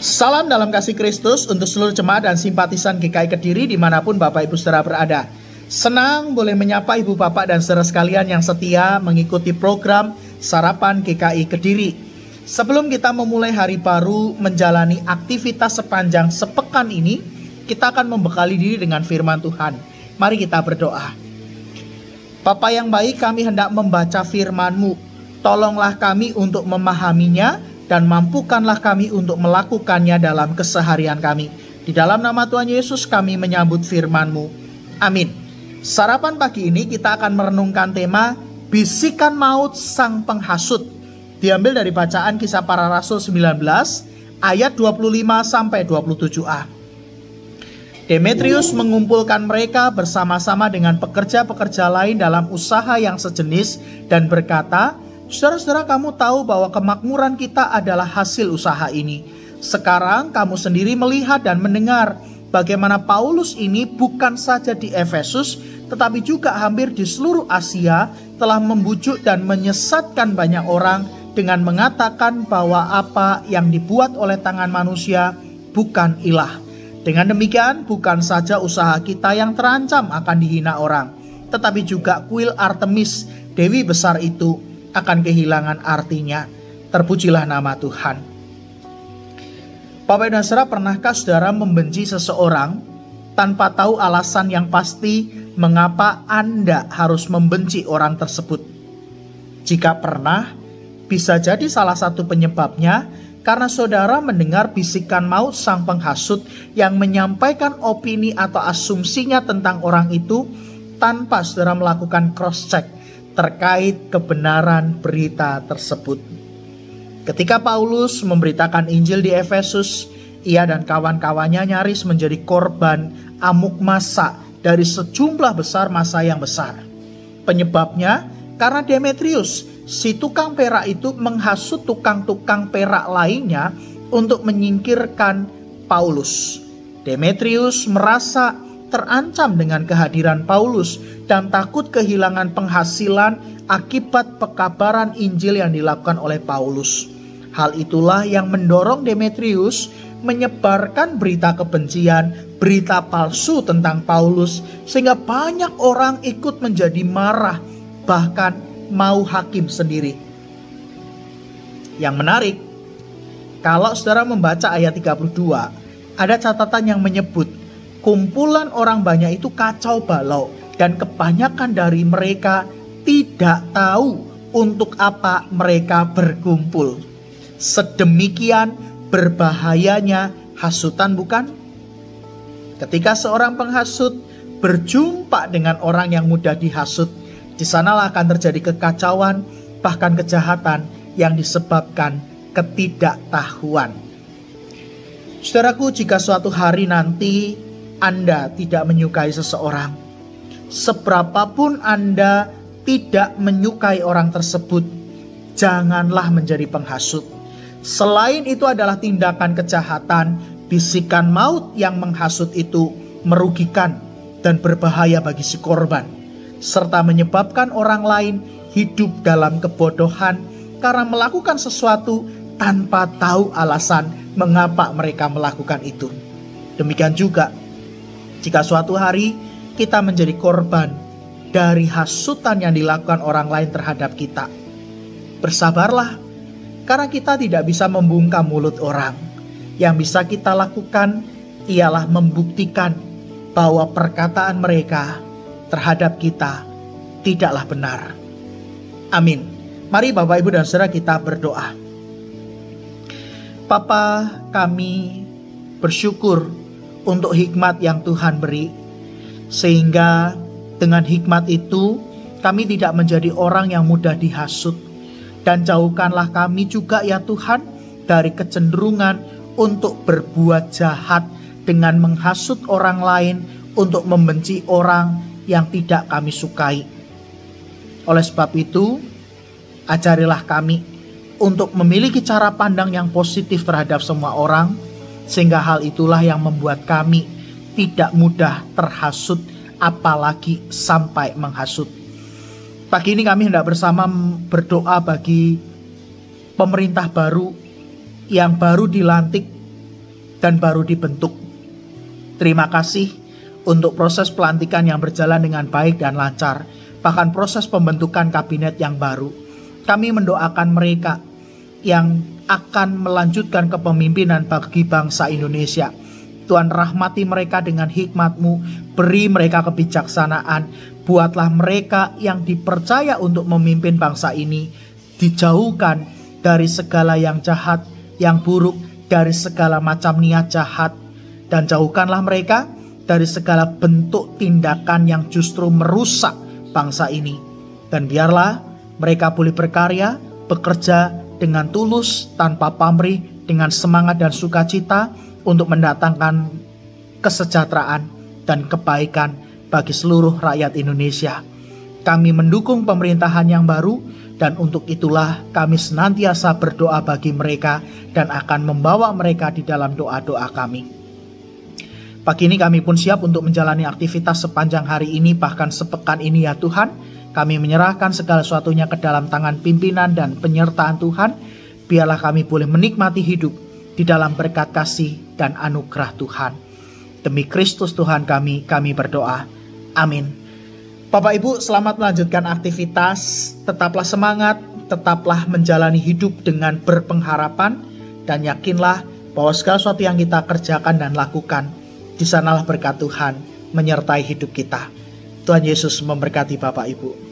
Salam dalam kasih Kristus untuk seluruh jemaat dan simpatisan GKI Kediri dimanapun Bapak Ibu Saudara berada. Senang boleh menyapa Ibu Bapak dan saudara sekalian yang setia mengikuti program Sarapan GKI Kediri. Sebelum kita memulai hari baru menjalani aktivitas sepanjang sepekan ini, kita akan membekali diri dengan firman Tuhan. Mari kita berdoa. Bapa yang baik, kami hendak membaca firman-Mu. Tolonglah kami untuk memahaminya dan mampukanlah kami untuk melakukannya dalam keseharian kami. Di dalam nama Tuhan Yesus kami menyambut firman-Mu. Amin. Sarapan pagi ini kita akan merenungkan tema Bisikan Maut Sang Penghasut. Diambil dari bacaan Kisah Para Rasul 19 ayat 25-27a. Demetrius mengumpulkan mereka bersama-sama dengan pekerja-pekerja lain dalam usaha yang sejenis dan berkata, "Saudara-saudara, kamu tahu bahwa kemakmuran kita adalah hasil usaha ini. Sekarang kamu sendiri melihat dan mendengar bagaimana Paulus ini bukan saja di Efesus, tetapi juga hampir di seluruh Asia telah membujuk dan menyesatkan banyak orang dengan mengatakan bahwa apa yang dibuat oleh tangan manusia bukan ilah. Dengan demikian, bukan saja usaha kita yang terancam akan dihina orang, tetapi juga kuil Artemis, dewi besar itu, akan kehilangan artinya. Terpujilah nama Tuhan." Bapak dan saudara, pernahkah saudara membenci seseorang tanpa tahu alasan yang pasti mengapa Anda harus membenci orang tersebut? Jika pernah, bisa jadi salah satu penyebabnya karena saudara mendengar bisikan maut sang penghasut yang menyampaikan opini atau asumsinya tentang orang itu tanpa saudara melakukan cross-check terkait kebenaran berita tersebut. Ketika Paulus memberitakan Injil di Efesus, ia dan kawan-kawannya nyaris menjadi korban amuk massa dari sejumlah besar massa yang besar. Penyebabnya karena Demetrius, si tukang perak itu menghasut tukang-tukang perak lainnya untuk menyingkirkan Paulus. Demetrius merasa terancam dengan kehadiran Paulus dan takut kehilangan penghasilan akibat pekabaran Injil yang dilakukan oleh Paulus. Hal itulah yang mendorong Demetrius menyebarkan berita kebencian, berita palsu tentang Paulus, sehingga banyak orang ikut menjadi marah, bahkan mau hakim sendiri. Yang menarik, kalau saudara membaca ayat 32, ada catatan yang menyebut kumpulan orang banyak itu kacau balau dan kebanyakan dari mereka tidak tahu untuk apa mereka berkumpul. Sedemikian berbahayanya hasutan, bukan? Ketika seorang penghasut berjumpa dengan orang yang mudah dihasut, di sanalah akan terjadi kekacauan, bahkan kejahatan yang disebabkan ketidaktahuan. Saudaraku, jika suatu hari nanti Anda tidak menyukai seseorang, seberapapun Anda tidak menyukai orang tersebut, janganlah menjadi penghasut. Selain itu adalah tindakan kejahatan, bisikan maut yang menghasut itu merugikan dan berbahaya bagi si korban, serta menyebabkan orang lain hidup dalam kebodohan karena melakukan sesuatu tanpa tahu alasan mengapa mereka melakukan itu. Demikian juga jika suatu hari kita menjadi korban dari hasutan yang dilakukan orang lain terhadap kita, bersabarlah, karena kita tidak bisa membungkam mulut orang. Yang bisa kita lakukan ialah membuktikan bahwa perkataan mereka terhadap kita tidaklah benar. Amin. Mari Bapak, Ibu, dan saudara kita berdoa. Bapa, kami bersyukur untuk hikmat yang Tuhan beri, sehingga dengan hikmat itu kami tidak menjadi orang yang mudah dihasut. Dan jauhkanlah kami juga ya Tuhan dari kecenderungan untuk berbuat jahat dengan menghasut orang lain untuk membenci orang yang tidak kami sukai. Oleh sebab itu, ajarilah kami untuk memiliki cara pandang yang positif terhadap semua orang, sehingga hal itulah yang membuat kami tidak mudah terhasut, apalagi sampai menghasut. Pagi ini kami hendak bersama berdoa bagi pemerintah baru yang baru dilantik dan baru dibentuk. Terima kasih untuk proses pelantikan yang berjalan dengan baik dan lancar, bahkan proses pembentukan kabinet yang baru. Kami mendoakan mereka yang akan melanjutkan kepemimpinan bagi bangsa Indonesia. Tuhan, rahmati mereka dengan hikmat-Mu, beri mereka kebijaksanaan, buatlah mereka yang dipercaya untuk memimpin bangsa ini dijauhkan dari segala yang jahat, yang buruk, dari segala macam niat jahat, dan jauhkanlah mereka dari segala bentuk tindakan yang justru merusak bangsa ini. Dan biarlah mereka boleh berkarya, bekerja dengan tulus, tanpa pamrih, dengan semangat dan sukacita untuk mendatangkan kesejahteraan dan kebaikan bagi seluruh rakyat Indonesia. Kami mendukung pemerintahan yang baru, dan untuk itulah kami senantiasa berdoa bagi mereka dan akan membawa mereka di dalam doa-doa kami. Pagi ini kami pun siap untuk menjalani aktivitas sepanjang hari ini, bahkan sepekan ini ya Tuhan. Kami menyerahkan segala sesuatunya ke dalam tangan pimpinan dan penyertaan Tuhan. Biarlah kami boleh menikmati hidup di dalam berkat kasih dan anugerah Tuhan. Demi Kristus Tuhan kami berdoa. Amin. Bapak Ibu, selamat melanjutkan aktivitas. Tetaplah semangat, tetaplah menjalani hidup dengan berpengharapan, dan yakinlah bahwa segala sesuatu yang kita kerjakan dan lakukan, di sanalah berkat Tuhan menyertai hidup kita. Tuhan Yesus memberkati Bapak Ibu.